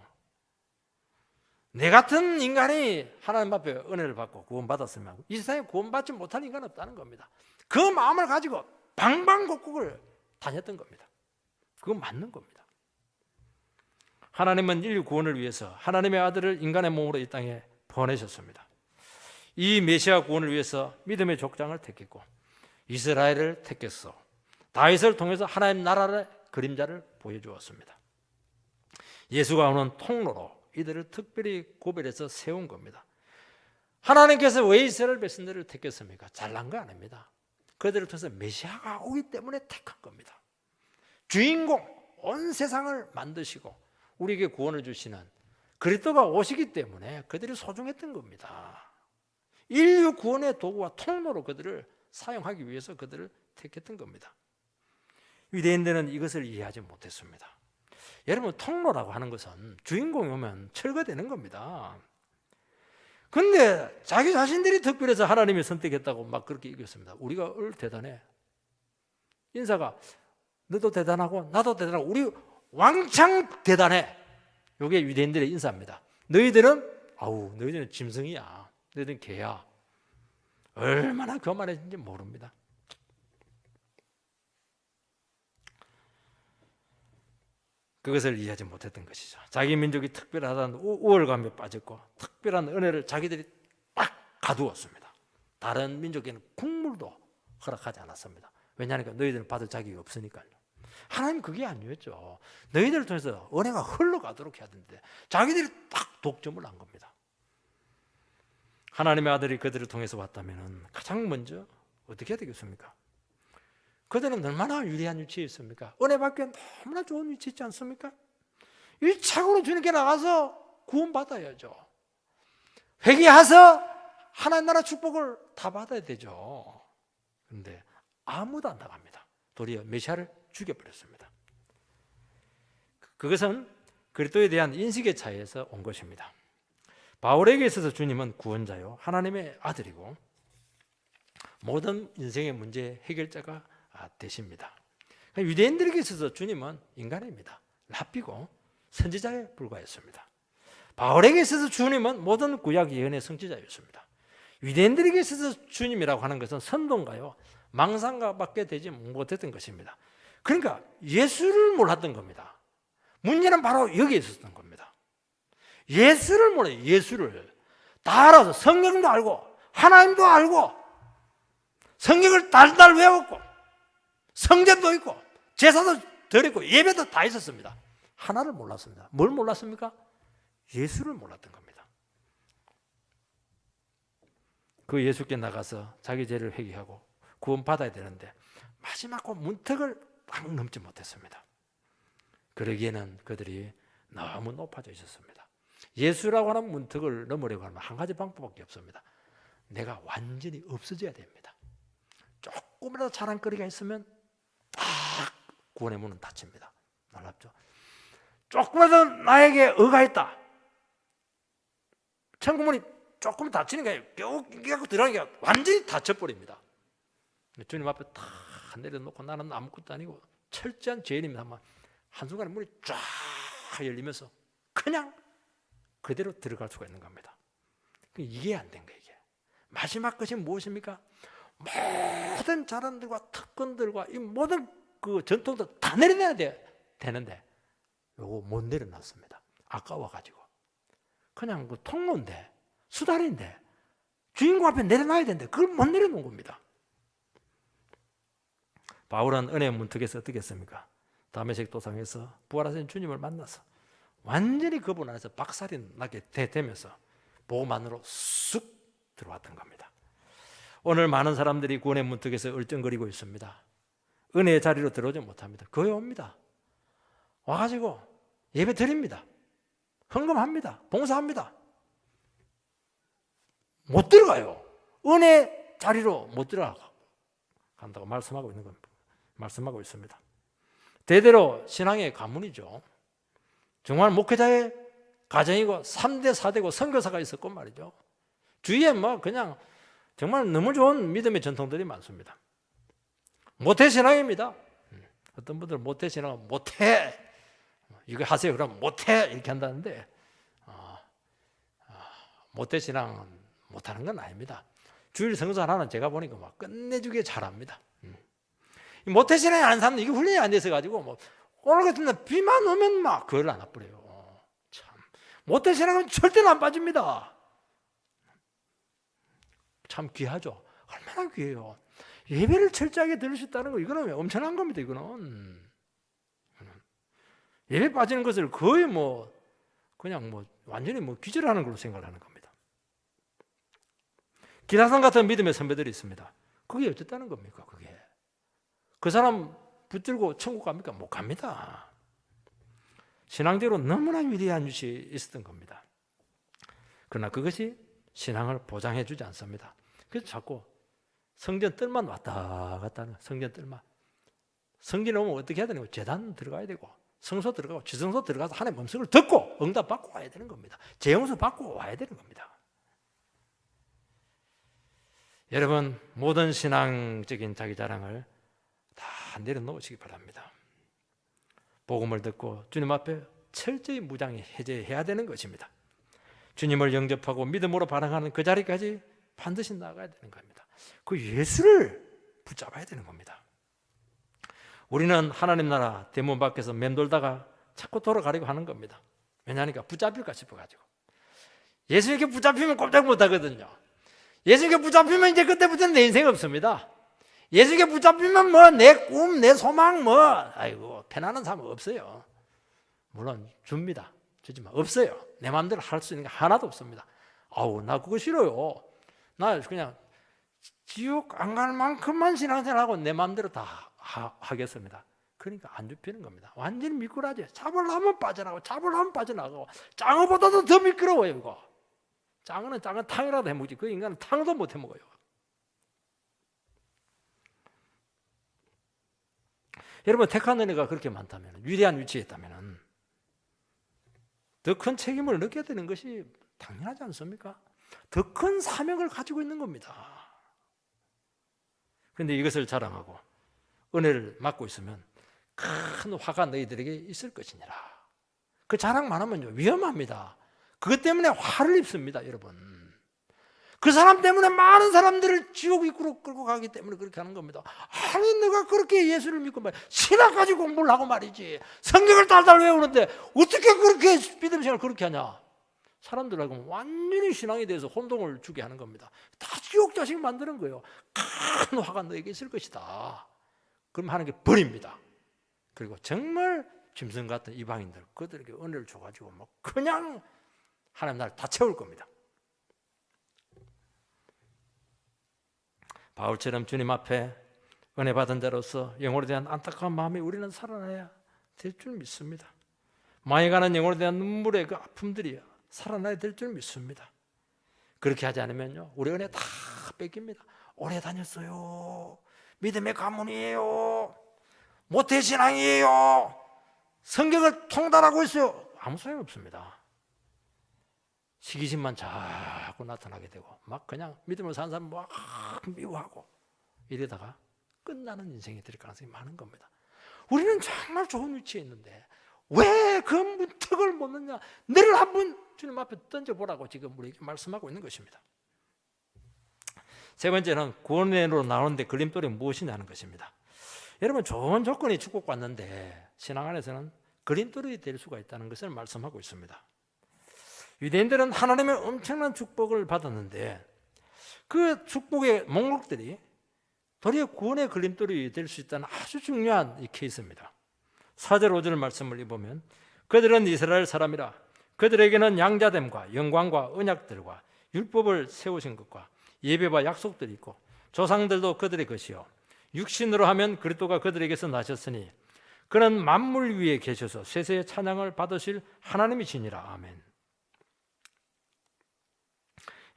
내 같은 인간이 하나님 앞에 은혜를 받고 구원받았으면 이 세상에 구원받지 못할 인간은 없다는 겁니다. 그 마음을 가지고 방방곡곡을 다녔던 겁니다. 그건 맞는 겁니다. 하나님은 인류 구원을 위해서 하나님의 아들을 인간의 몸으로 이 땅에 보내셨습니다. 이 메시아 구원을 위해서 믿음의 족장을 택했고 이스라엘을 택했어. 다윗을 통해서 하나님 나라의 그림자를 보여주었습니다. 예수가 오는 통로로 이들을 특별히 고별해서 세운 겁니다. 하나님께서 왜 이스라엘 백성들을 택했습니까? 잘난 거 아닙니다. 그들을 통해서 메시아가 오기 때문에 택한 겁니다. 주인공, 온 세상을 만드시고 우리에게 구원을 주시는 그리스도가 오시기 때문에 그들이 소중했던 겁니다. 인류 구원의 도구와 통로로 그들을 사용하기 위해서 그들을 택했던 겁니다. 유대인들은 이것을 이해하지 못했습니다. 여러분, 통로라고 하는 것은 주인공이 오면 철거되는 겁니다. 근데 자기 자신들이 특별해서 하나님이 선택했다고 막 그렇게 얘기했습니다. 우리가 대단해. 인사가 너도 대단하고 나도 대단하고 우리 왕창 대단해. 이게 유대인들의 인사입니다. 너희들은 짐승이야. 너희들은 개야. 얼마나 교만해진지 모릅니다. 그것을 이해하지 못했던 것이죠. 자기 민족이 특별하다는 우월감에 빠졌고 특별한 은혜를 자기들이 딱 가두었습니다. 다른 민족에는 국물도 허락하지 않았습니다. 왜냐하니까 너희들은 받을 자격이 없으니까요. 하나님 그게 아니었죠. 너희들을 통해서 은혜가 흘러가도록 해야 되는데 자기들이 딱 독점을 한 겁니다. 하나님의 아들이 그들을 통해서 왔다면 가장 먼저 어떻게 해야 되겠습니까? 그들은 얼마나 유리한 위치에 있습니까? 은혜 받기에 너무나 좋은 위치에 있지 않습니까? 일차적으로 주님께 나가서 구원받아야죠. 회개해서 하나님 나라 축복을 다 받아야 되죠. 그런데 아무도 안 나갑니다. 도리어 메시아를 죽여버렸습니다. 그것은 그리스도에 대한 인식의 차이에서 온 것입니다. 바울에게 있어서 주님은 구원자요 하나님의 아들이고 모든 인생의 문제 해결자가 되십니다. 유대인들에게 있어서 주님은 인간입니다. 랍비고 선지자에 불과했습니다. 바울에게 있어서 주님은 모든 구약 예언의 성취자였습니다. 유대인들에게 있어서 주님이라고 하는 것은 선동가요 망상가밖에 되지 못했던 것입니다. 그러니까 예수를 몰랐던 겁니다. 문제는 바로 여기에 있었던 겁니다. 예수를 몰라요. 예수를 다 알아서 성경도 알고 하나님도 알고 성경을 달달 외웠고 성전도 있고 제사도 드렸고 예배도 다 있었습니다. 하나를 몰랐습니다. 뭘 몰랐습니까? 예수를 몰랐던 겁니다. 그 예수께 나가서 자기 죄를 회개하고 구원받아야 되는데 마지막 그 문턱을 딱 넘지 못했습니다. 그러기에는 그들이 너무 높아져 있었습니다. 예수라고 하는 문턱을 넘으려고 하면 한 가지 방법밖에 없습니다. 내가 완전히 없어져야 됩니다. 조금이라도 자랑거리가 있으면 딱 구원의 문은 닫힙니다. 놀랍죠? 조금이라도 나에게 의가 있다. 천국문이 조금 닫히는 거예요. 겨우 들어가니까 완전히 닫혀버립니다. 주님 앞에 다 내려놓고 나는 아무것도 아니고 철저한 죄인입니다. 한순간에 문이 쫙 열리면서 그냥 그대로 들어갈 수가 있는 겁니다. 이게 안 된 거예요. 이게. 마지막 것이 무엇입니까? 모든 자랑들과 특권들과 이 모든 그 전통들 다 내려놔야 되는데 요거 못 내려놨습니다. 아까워가지고 그냥 그 통로인데 수달인데 주인공 앞에 내려놔야 되는데 그걸 못 내려놓은 겁니다. 바울은 은혜의 문턱에서 어떻게 했습니까? 다메섹 도상에서 부활하신 주님을 만나서 완전히 그분 안에서 박살이 나게 되면서 복음만으로 쑥 들어왔던 겁니다. 오늘 많은 사람들이 구원의 문턱에서 얼쩡거리고 있습니다. 은혜의 자리로 들어오지 못합니다. 거기 옵니다. 와가지고 예배 드립니다. 헌금합니다. 봉사합니다. 못 들어가요. 은혜 자리로 못 들어간다고 말씀하고 있는 겁니다. 말씀하고 있습니다. 대대로 신앙의 가문이죠. 정말 목회자의 가정이고 3대 4대고 선교사가 있었고 말이죠. 주위에 뭐 그냥 정말 너무 좋은 믿음의 전통들이 많습니다. 모태신앙입니다. 어떤 분들은 모태신앙은 못해 이거 하세요 그러면 못해 이렇게 한다는데 모태신앙은 못하는 건 아닙니다. 주일 성서 하나는 제가 보니까 막 끝내주게 잘합니다. 모태신앙이 아닌 사람은 이게 훈련이 안 돼서 가지고 뭐 오늘 같은 날 비만 오면 막 그걸 안 와버려요. 참 모태신앙은 절대로 안 빠집니다. 참 귀하죠. 얼마나 귀해요. 예배를 철저하게 들을 수 있다는 거 이거는 엄청난 겁니다. 이거는 예배 빠지는 것을 거의 뭐 그냥 뭐 완전히 뭐 기절하는 걸로 생각하는 겁니다. 기라성 같은 믿음의 선배들이 있습니다. 그게 어쨌다는 겁니까? 그게 그 사람 붙들고 천국 갑니까? 못 갑니다. 신앙적으로 너무나 위대한 것이 있었던 겁니다. 그러나 그것이 신앙을 보장해 주지 않습니다. 그래서 자꾸 성전 뜰만 왔다 갔다 하는 성전 뜰만. 성전 오면 어떻게 해야 되는 거예요? 제단 들어가야 되고 성소 들어가고 지성소 들어가서 하나님의 음성을 듣고 응답 받고 와야 되는 겁니다. 재용서 받고 와야 되는 겁니다. 여러분 모든 신앙적인 자기 자랑을 다 내려놓으시기 바랍니다. 복음을 듣고 주님 앞에 철저히 무장히 해제해야 되는 것입니다. 주님을 영접하고 믿음으로 반응하는 그 자리까지 반드시 나가야 되는 겁니다. 그 예수를 붙잡아야 되는 겁니다. 우리는 하나님 나라 대문 밖에서 맴돌다가 자꾸 돌아가려고 하는 겁니다. 왜냐하니까 붙잡힐까 싶어가지고. 예수님께 붙잡히면 꼼짝 못하거든요. 예수님께 붙잡히면 이제 그때부터는 내 인생 없습니다. 예수님께 붙잡히면 뭐 내 꿈, 내 소망 뭐 아이고 편안한 삶은 없어요. 물론 줍니다. 주지만 없어요. 내 마음대로 할 수 있는 게 하나도 없습니다. 아우 나 그거 싫어요. 나 그냥 지옥 안 갈 만큼만 신앙생활하고 내 마음대로 다 하겠습니다. 그러니까 안 줍히는 겁니다. 완전히 미꾸라지. 잡으려면 빠져나가고 잡으려면 빠져나가고 짱어보다도 더 미끄러워요. 이거. 짱어는 탕이라도 해먹지 그 인간은 탕도 못 해먹어요. 여러분 택한 은혜가 그렇게 많다면 위대한 위치에 있다면 더 큰 책임을 느껴야 되는 것이 당연하지 않습니까? 더 큰 사명을 가지고 있는 겁니다. 그런데 이것을 자랑하고 은혜를 맡고 있으면 큰 화가 너희들에게 있을 것이니라. 그 자랑만 하면요 위험합니다. 그것 때문에 화를 입습니다. 여러분 그 사람 때문에 많은 사람들을 지옥 입구로 끌고 가기 때문에 그렇게 하는 겁니다. 아니 내가 그렇게 예수를 믿고 말이야 신학까지 공부를 하고 말이지 성경을 달달 외우는데 어떻게 그렇게 믿음 생활을 그렇게 하냐. 사람들하고 완전히 신앙에 대해서 혼동을 주게 하는 겁니다. 다 지옥 자식 만드는 거예요. 큰 화가 너에게 있을 것이다. 그럼 하는 게 벌입니다. 그리고 정말 짐승 같은 이방인들 그들에게 은혜를 줘가지고 뭐 그냥 하나님 나라를 다 채울 겁니다. 바울처럼 주님 앞에 은혜 받은 자로서 영혼에 대한 안타까운 마음이 우리는 살아나야 될 줄 믿습니다. 망해가는 영혼에 대한 눈물의 그 아픔들이 살아나야 될 줄 믿습니다. 그렇게 하지 않으면요 우리 은혜 다 뺏깁니다. 오래 다녔어요. 믿음의 가문이에요. 모태신앙이에요. 성경을 통달하고 있어요. 아무 소용 없습니다. 시기심만 자꾸 나타나게 되고 막 그냥 믿음을 사는 사람 막 미워하고 이러다가 끝나는 인생이 될 가능성이 많은 겁니다. 우리는 정말 좋은 위치에 있는데 왜 그 문턱을 못 넣냐. 너를 한번 주님 앞에 던져보라고 지금 우리에게 말씀하고 있는 것입니다. 세 번째는 구원으로 나오는데 걸림돌이 무엇이냐는 것입니다. 여러분, 좋은 조건이 축복받는데 신앙 안에서는 걸림돌이 될 수가 있다는 것을 말씀하고 있습니다. 유대인들은 하나님의 엄청난 축복을 받았는데 그 축복의 목록들이 도리어 구원의 걸림돌이 될 수 있다는 아주 중요한 이 케이스입니다. 4절 5절 말씀을 읽어보면 그들은 이스라엘 사람이라 그들에게는 양자됨과 영광과 언약들과 율법을 세우신 것과 예배와 약속들이 있고 조상들도 그들의 것이요 육신으로 하면 그리스도가 그들에게서 나셨으니 그는 만물 위에 계셔서 세세의 찬양을 받으실 하나님이시니라. 아멘.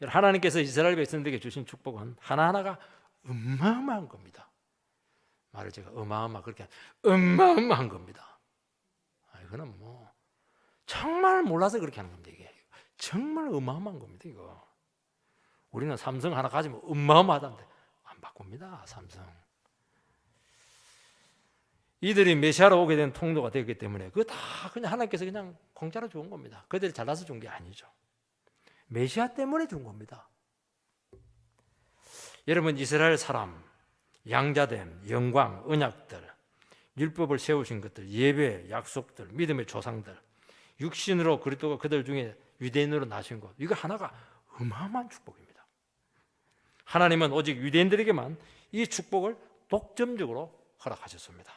하나님께서 이스라엘 백성들에게 주신 축복은 하나하나가 어마어마한 겁니다. 말을 제가 그렇게 어마어마한 겁니다. 이거는 뭐 정말 몰라서 그렇게 하는 겁니다. 이게 정말 어마어마한 겁니다. 이거 우리는 삼성 하나 가지면 어마어마하다는데 안 바꿉니다. 삼성. 이들이 메시아로 오게 된 통로가 되었기 때문에 그거 다 그냥 하나님께서 그냥 공짜로 준 겁니다. 그들이 잘나서 준 게 아니죠. 메시아 때문에 준 겁니다. 여러분, 이스라엘 사람, 양자됨, 영광, 언약들, 율법을 세우신 것들, 예배, 약속들, 믿음의 조상들, 육신으로 그리스도가 그들 중에 유대인으로 나신 것, 이거 하나가 어마어마한 축복입니다. 하나님은 오직 유대인들에게만 이 축복을 독점적으로 허락하셨습니다.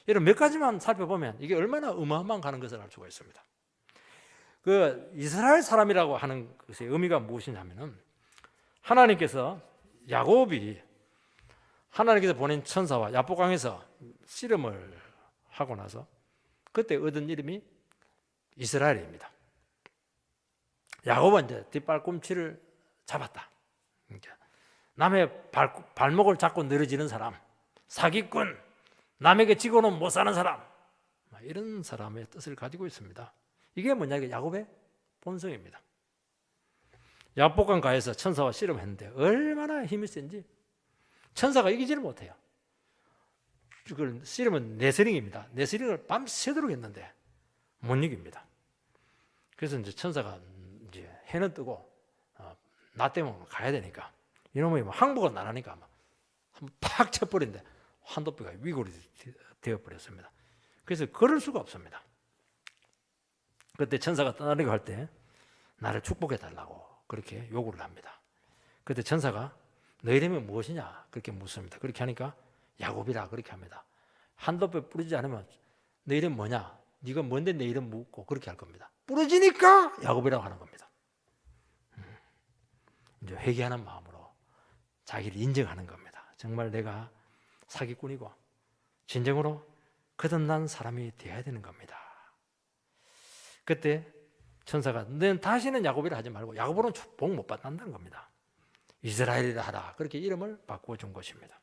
여러분, 몇 가지만 살펴보면 이게 얼마나 어마어마한가 하는 것을 알 수가 있습니다. 그 이스라엘 사람이라고 하는 것의 의미가 무엇이냐면은 하나님께서 야곱이 하나님께서 보낸 천사와 야복강에서 씨름을 하고 나서 그때 얻은 이름이 이스라엘입니다. 야곱은 이제 뒷발꿈치를 잡았다. 그러니까 남의 발목을 잡고 늘어지는 사람, 사기꾼, 남에게 지고는 못 사는 사람, 이런 사람의 뜻을 가지고 있습니다. 이게 뭐냐? 이게 야곱의 본성입니다. 야복강 가에서 천사와 씨름했는데 얼마나 힘이 센지 천사가 이기지를 못해요. 그걸 씨름은 네스링입니다. 네스링을 밤새도록 했는데 못 이깁니다. 그래서 이제 천사가 이제 해는 뜨고 나 때문에 가야 되니까 이놈이 항복을 안 하니까 한번 팍 쳐버린데 환도뼈가 위골이 되어버렸습니다. 그래서 걸을 수가 없습니다. 그때 천사가 떠나려고 할 때 나를 축복해 달라고 그렇게 요구를 합니다. 그때 천사가 너 이름이 무엇이냐 그렇게 묻습니다. 그렇게 하니까 야곱이라 그렇게 합니다. 한도뼈 부러지지 않으면 너 이름 뭐냐? 네가 뭔데 내 이름 묻고 그렇게 할 겁니다. 부러지니까 야곱이라고 하는 겁니다. 이제 회개하는 마음으로 자기를 인정하는 겁니다. 정말 내가 사기꾼이고 진정으로 거듭난 사람이 되어야 되는 겁니다. 그때 천사가 너는 다시는 야곱이라 하지 말고 야곱으로는 복 못 받는다는 겁니다. 이스라엘이라 하라. 그렇게 이름을 바꾸어 준 것입니다.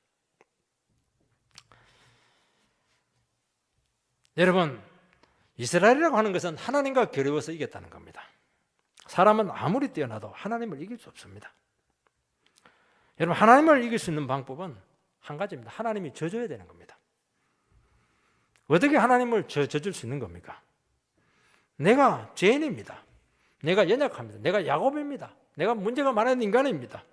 여러분, 이스라엘이라고 하는 것은 하나님과 겨루어서 이겼다는 겁니다. 사람은 아무리 뛰어나도 하나님을 이길 수 없습니다. 여러분, 하나님을 이길 수 있는 방법은 한 가지입니다. 하나님이 져줘야 되는 겁니다. 어떻게 하나님을 져줄 수 있는 겁니까? 내가 죄인입니다. 내가 연약합니다. 내가 야곱입니다. 내가 문제가 많은 인간입니다.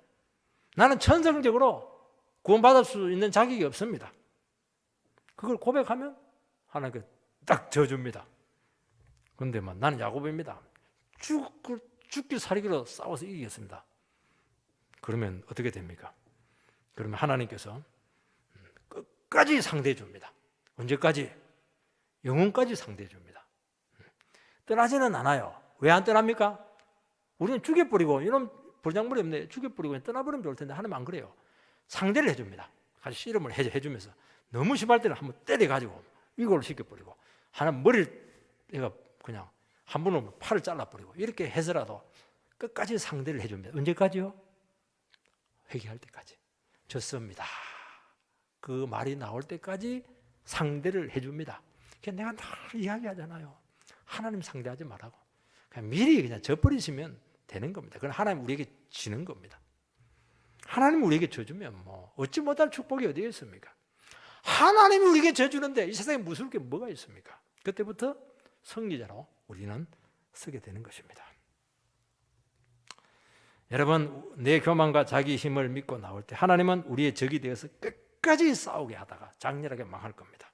나는 천성적으로 구원받을 수 있는 자격이 없습니다. 그걸 고백하면 하나님께 딱 져줍니다. 그런데 나는 야곱입니다. 죽기 살기로 싸워서 이기겠습니다. 그러면 어떻게 됩니까? 그러면 하나님께서 끝까지 상대해 줍니다. 언제까지? 영혼까지 상대해 줍니다. 떠나지는 않아요. 왜 안 떠납니까? 우리는 죽여버리고 이놈 불장물이 없네 죽여버리고 떠나버리면 좋을 텐데 하나님 안 그래요. 상대를 해줍니다. 같이 씨름을 해주면서 너무 심할 때는 한번 때려가지고 위골을 시켜버리고 하나님 머리를 내가 그냥 한 번 오면 팔을 잘라버리고 이렇게 해서라도 끝까지 상대를 해줍니다. 언제까지요? 회개할 때까지. 졌습니다. 그 말이 나올 때까지 상대를 해줍니다. 내가 늘 이야기하잖아요. 하나님 상대하지 말라고. 그냥 미리 그냥 져버리시면 되는 겁니다. 그건 하나님 우리에게 지는 겁니다. 하나님 우리에게 져주면 얻지 못할 축복이 어디에 있습니까? 하나님이 우리에게 져주는데 이 세상에 무서울 게 뭐가 있습니까? 그때부터 승리자로 우리는 서게 되는 것입니다. 여러분, 내 교만과 자기 힘을 믿고 나올 때 하나님은 우리의 적이 되어서 끝까지 싸우게 하다가 장렬하게 망할 겁니다.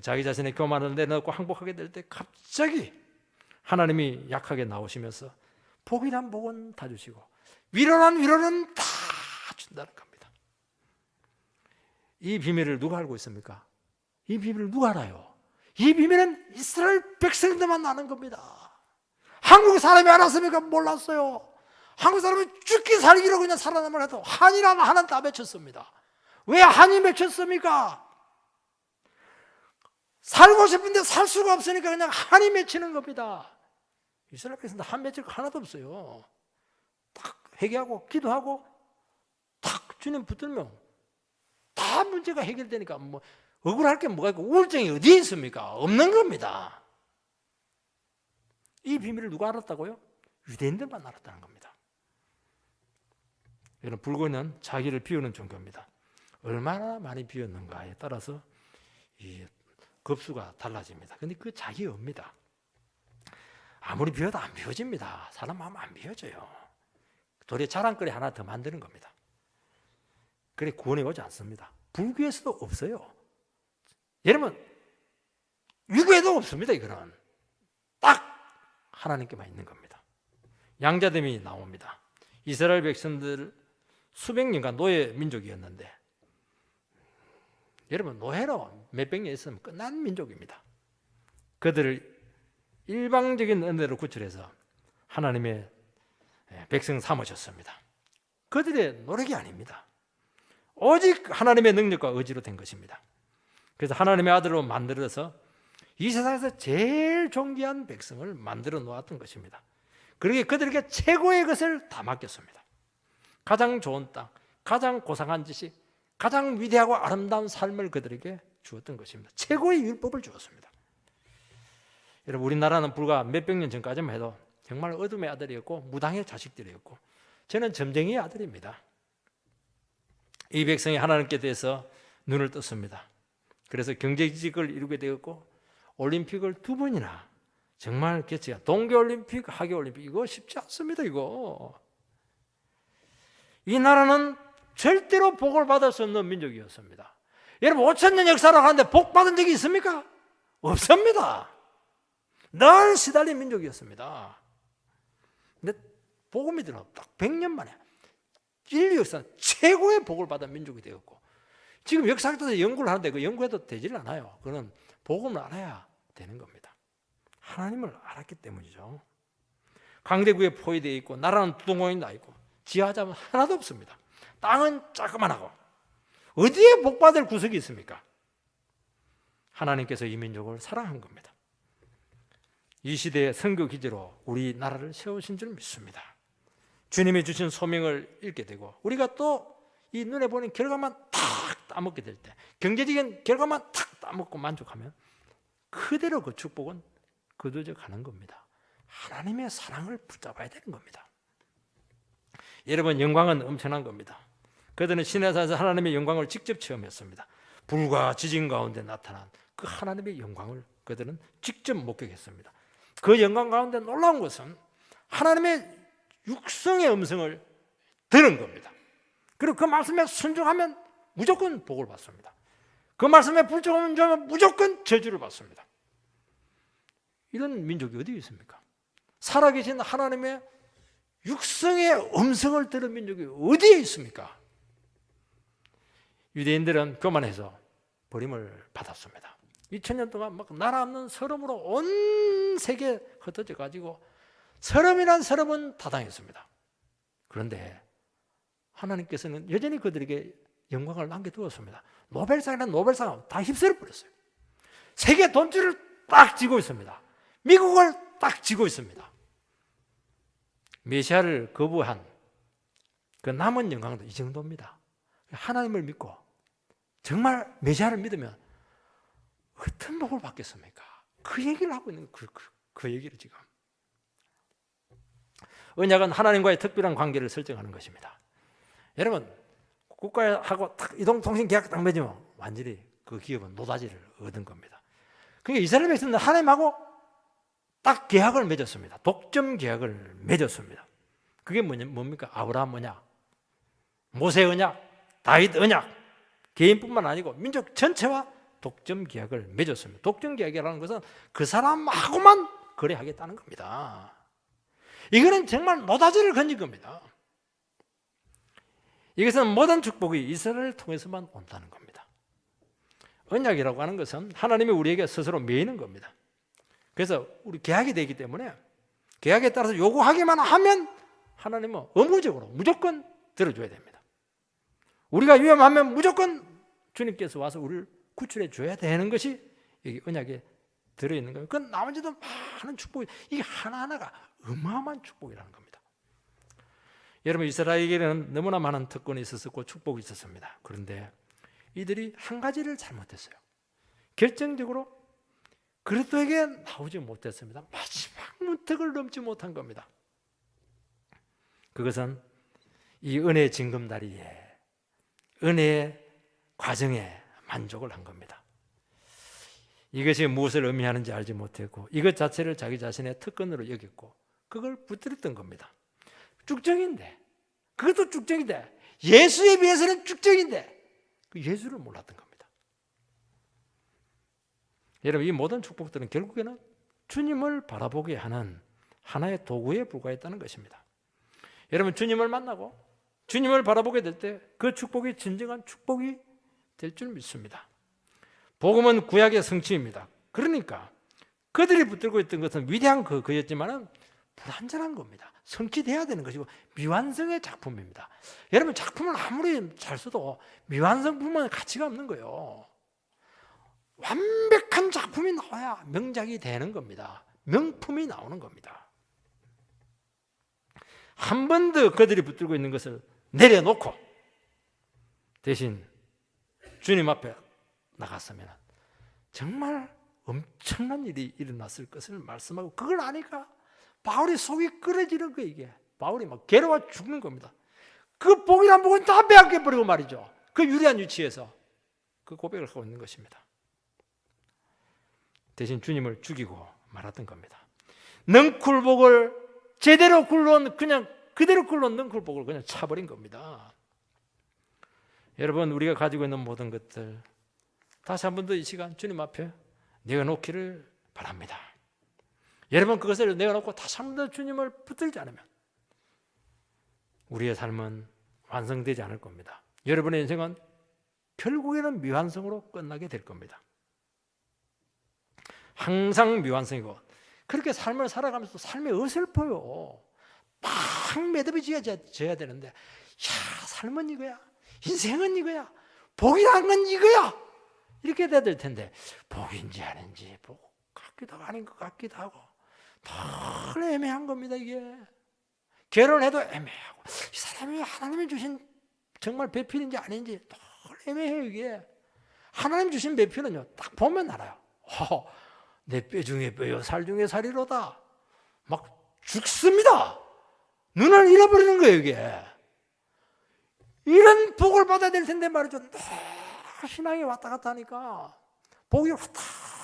자기 자신의 교만을 내놓고 항복하게 될 때 갑자기 하나님이 약하게 나오시면서 복이란 복은 다 주시고 위로란 위로는 다 준다는 겁니다. 이 비밀을 누가 알고 있습니까? 이 비밀을 누가 알아요? 이 비밀은 이스라엘 백성들만 아는 겁니다. 한국 사람이 알았습니까? 몰랐어요. 한국 사람이 죽기 살기로 그냥 살아남을 해도 한이라는 한은 다 맺혔습니다. 왜 한이 맺혔습니까? 살고 싶은데 살 수가 없으니까 그냥 한이 맺히는 겁니다. 이스라엘 백성들 한 맺힐 거 하나도 없어요. 딱 회개하고 기도하고 딱 주님 붙들면 다 문제가 해결되니까 뭐 억울할 게 뭐가 있고 우울증이 어디에 있습니까? 없는 겁니다. 이 비밀을 누가 알았다고요? 유대인들만 알았다는 겁니다. 여러분, 불교는 자기를 비우는 종교입니다. 얼마나 많이 비웠는가에 따라서 이 급수가 달라집니다. 근데 그 자기입니다. 아무리 비워도 안 비워집니다. 사람 마음 안 비워져요. 도리어 자랑거리 하나 더 만드는 겁니다. 그래 구원이 오지 않습니다. 불교에서도 없어요. 여러분, 유교에도 없습니다. 이거는 딱 하나님께만 있는 겁니다. 양자됨이 나옵니다. 이스라엘 백성들 수백 년간 노예 민족이었는데 여러분, 노예로 몇백 년 있으면 끝난 민족입니다. 그들을 일방적인 은혜로 구출해서 하나님의 백성 삼으셨습니다. 그들의 노력이 아닙니다. 오직 하나님의 능력과 의지로 된 것입니다. 그래서 하나님의 아들로 만들어서 이 세상에서 제일 존귀한 백성을 만들어 놓았던 것입니다. 그러기에 그들에게 최고의 것을 다 맡겼습니다. 가장 좋은 땅, 가장 고상한 지식, 가장 위대하고 아름다운 삶을 그들에게 주었던 것입니다. 최고의 율법을 주었습니다. 여러분, 우리나라는 불과 몇백 년 전까지만 해도 정말 어둠의 아들이었고 무당의 자식들이었고 저는 점쟁이의 아들입니다. 이 백성이 하나님께 대해서 눈을 떴습니다. 그래서 경제지식을 이루게 되었고 올림픽을 2번이나 정말 개최한 동계올림픽, 하계올림픽 이거 쉽지 않습니다. 이거 이 나라는 절대로 복을 받을 수 없는 민족이었습니다. 여러분 5,000년 역사를 하는데 복 받은 적이 있습니까? 없습니다. 늘 시달린 민족이었습니다. 근데 복음이 들어 딱 100년 만에 인류 역사 최고의 복을 받은 민족이 되었고 지금 역사학자에서 연구를 하는데 그 연구해도 되질 않아요. 그거는 복음을 알아야 되는 겁니다. 하나님을 알았기 때문이죠. 강대국에 포위되어 있고 나라는 두동강이 나 있고 지하자는 하나도 없습니다. 땅은 조그만하고 어디에 복받을 구석이 있습니까? 하나님께서 이 민족을 사랑한 겁니다. 이 시대의 선교 기지로 우리나라를 세우신 줄 믿습니다. 주님이 주신 소명을 읽게 되고 우리가 또 이 눈에 보는 결과만 탁 따먹게 될 때 경제적인 결과만 탁 따먹고 만족하면 그대로 그 축복은 거두져 가는 겁니다. 하나님의 사랑을 붙잡아야 되는 겁니다. 여러분, 영광은 엄청난 겁니다. 그들은 시내산에서 하나님의 영광을 직접 체험했습니다. 불과 지진 가운데 나타난 그 하나님의 영광을 그들은 직접 목격했습니다. 그 영광 가운데 놀라운 것은 하나님의 육성의 음성을 들은 겁니다. 그리고 그 말씀에 순종하면 무조건 복을 받습니다. 그 말씀에 불순종하면 무조건 저주를 받습니다. 이런 민족이 어디 있습니까? 살아계신 하나님의 육성의 음성을 들은 민족이 어디에 있습니까? 유대인들은 교만해서 버림을 받았습니다. 2000년 동안 막 나라 없는 서름으로 온 세계에 흩어져 가지고 서름이란 서름은 타당했습니다. 그런데 하나님께서는 여전히 그들에게 영광을 남겨두었습니다. 노벨상이란 노벨상 다 휩쓸어 버렸어요. 세계 돈줄을 딱 쥐고 있습니다. 미국을 딱 쥐고 있습니다. 메시아를 거부한 그 남은 영광도 이 정도입니다. 하나님을 믿고 정말 메시아를 믿으면 어떤 복을 받겠습니까? 그 얘기를 하고 있는 그 얘기를 지금. 언약은 하나님과의 특별한 관계를 설정하는 것입니다. 여러분, 국가하고 딱 이동통신 계약 딱 맺으면 완전히 그 기업은 노다지를 얻은 겁니다. 그러니까 이스라엘 백성들은 하나님하고 딱 계약을 맺었습니다. 독점 계약을 맺었습니다. 그게 뭡니까? 아브라함 언약, 모세 언약, 다윗 언약, 개인뿐만 아니고 민족 전체와 독점 계약을 맺었습니다. 독점 계약이라는 것은 그 사람하고만 거래하겠다는 겁니다. 이거는 정말 노다지를 건진 겁니다. 이것은 모든 축복이 이스라엘을 통해서만 온다는 겁니다. 언약이라고 하는 것은 하나님이 우리에게 스스로 매이는 겁니다. 그래서 우리 계약이 되기 때문에 계약에 따라서 요구하기만 하면 하나님은 의무적으로 무조건 들어줘야 됩니다. 우리가 위험하면 무조건 주님께서 와서 우리를 구출해 줘야 되는 것이 여기 언약에 들어있는 거예요. 그건 나머지도 많은 축복이, 이게 하나하나가 어마어마한 축복이라는 겁니다. 여러분, 이스라엘에게는 너무나 많은 특권이 있었고 축복이 있었습니다. 그런데 이들이 한 가지를 잘못했어요. 결정적으로 그리스도에게 나오지 못했습니다. 마지막 문턱을 넘지 못한 겁니다. 그것은 이 은혜의 징검다리에, 은혜의 과정에 만족을 한 겁니다. 이것이 무엇을 의미하는지 알지 못했고 이것 자체를 자기 자신의 특권으로 여겼고 그걸 붙들었던 겁니다. 쭉정인데, 그것도 쭉정인데, 예수에 비해서는 쭉정인데 그 예수를 몰랐던 겁니다. 여러분, 이 모든 축복들은 결국에는 주님을 바라보게 하는 하나의 도구에 불과했다는 것입니다. 여러분, 주님을 만나고 주님을 바라보게 될 때 그 축복이 진정한 축복이 될 줄 믿습니다. 복음은 구약의 성취입니다. 그러니까 그들이 붙들고 있던 것은 위대한 그였지만 불완전한 겁니다. 성취돼야 되는 것이고 미완성의 작품입니다. 여러분, 작품을 아무리 잘 써도 미완성품은 가치가 없는 거예요. 완벽한 작품이 나와야 명작이 되는 겁니다. 명품이 나오는 겁니다. 한 번 더 그들이 붙들고 있는 것을 내려놓고 대신 주님 앞에 나갔으면 정말 엄청난 일이 일어났을 것을 말씀하고, 그걸 아니까 바울이 속이 끓어지는 거예요. 이게 바울이 막 괴로워 죽는 겁니다. 그 복이란 복은 다 빼앗겨버리고 말이죠. 그 유리한 위치에서 그 고백을 하고 있는 것입니다. 대신 주님을 죽이고 말았던 겁니다. 넝쿨복을 제대로 굴러온, 그냥 그대로 굴러온 넝쿨복을 그냥 차버린 겁니다. 여러분, 우리가 가지고 있는 모든 것들 다시 한 번 더 이 시간 주님 앞에 내어놓기를 바랍니다. 여러분, 그것을 내어놓고 다시 한 번 더 주님을 붙들지 않으면 우리의 삶은 완성되지 않을 겁니다. 여러분의 인생은 결국에는 미완성으로 끝나게 될 겁니다. 항상 미완성이고, 그렇게 삶을 살아가면서 삶이 어설퍼요. 막 매듭이 지어져야 되는데, 야, 삶은 이거야, 인생은 이거야, 복이란 건 이거야, 이렇게 돼야 될 텐데 복인지 아닌지 복 같기도 하고 아닌 것 같기도 하고 늘 애매한 겁니다. 이게 결혼해도 애매하고, 이 사람이 하나님이 주신 정말 배필인지 아닌지 늘 애매해요. 이게 하나님 주신 배필은요, 딱 보면 알아요. 내 뼈 중에 뼈요 살 중에 살이로다, 막 죽습니다. 눈을 잃어버리는 거예요. 이게 이런 복을 받아야 될 텐데 말이죠. 신앙이 왔다 갔다 하니까 복이 왔다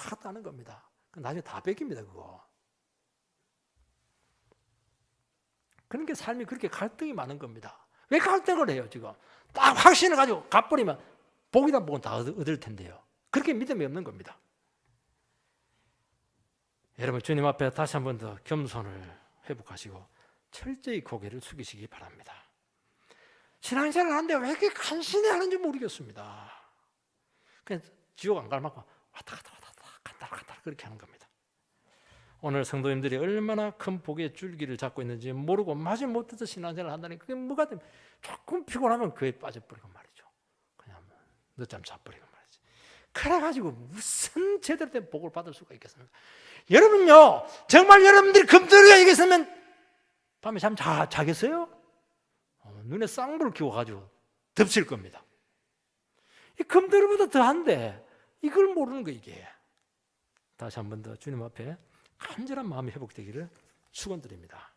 갔다 하는 겁니다. 나중에 다 뺏깁니다. 그거. 그러니까 삶이 그렇게 갈등이 많은 겁니다. 왜 갈등을 해요? 지금 딱 확신을 가지고 가버리면 복이란 복은 다 얻을 텐데요. 그렇게 믿음이 없는 겁니다. 여러분, 주님 앞에 다시 한 번 더 겸손을 회복하시고 철저히 고개를 숙이시기 바랍니다. 신앙생활을 하는데 왜 이렇게 간신히 하는지 모르겠습니다. 그냥 지옥 안 갈 만큼 왔다 갔다 그렇게 하는 겁니다. 오늘 성도님들이 얼마나 큰 복의 줄기를 잡고 있는지 모르고 마지못해서 신앙생활을 한다니, 그게 뭐가 되면 조금 피곤하면 그에 빠져버리고 말이죠. 그냥 늦잠 자버리고 말이지. 그래가지고 무슨 제대로 된 복을 받을 수가 있겠습니까? 여러분요, 정말 여러분들이 금토리가 얘기했으면 밤에 잠 자겠어요? 눈에 쌍불을 키워가지고 덮칠 겁니다. 이 금토리보다 더한데 이걸 모르는 거. 이게 다시 한 번 더 주님 앞에 간절한 마음이 회복되기를 축원드립니다.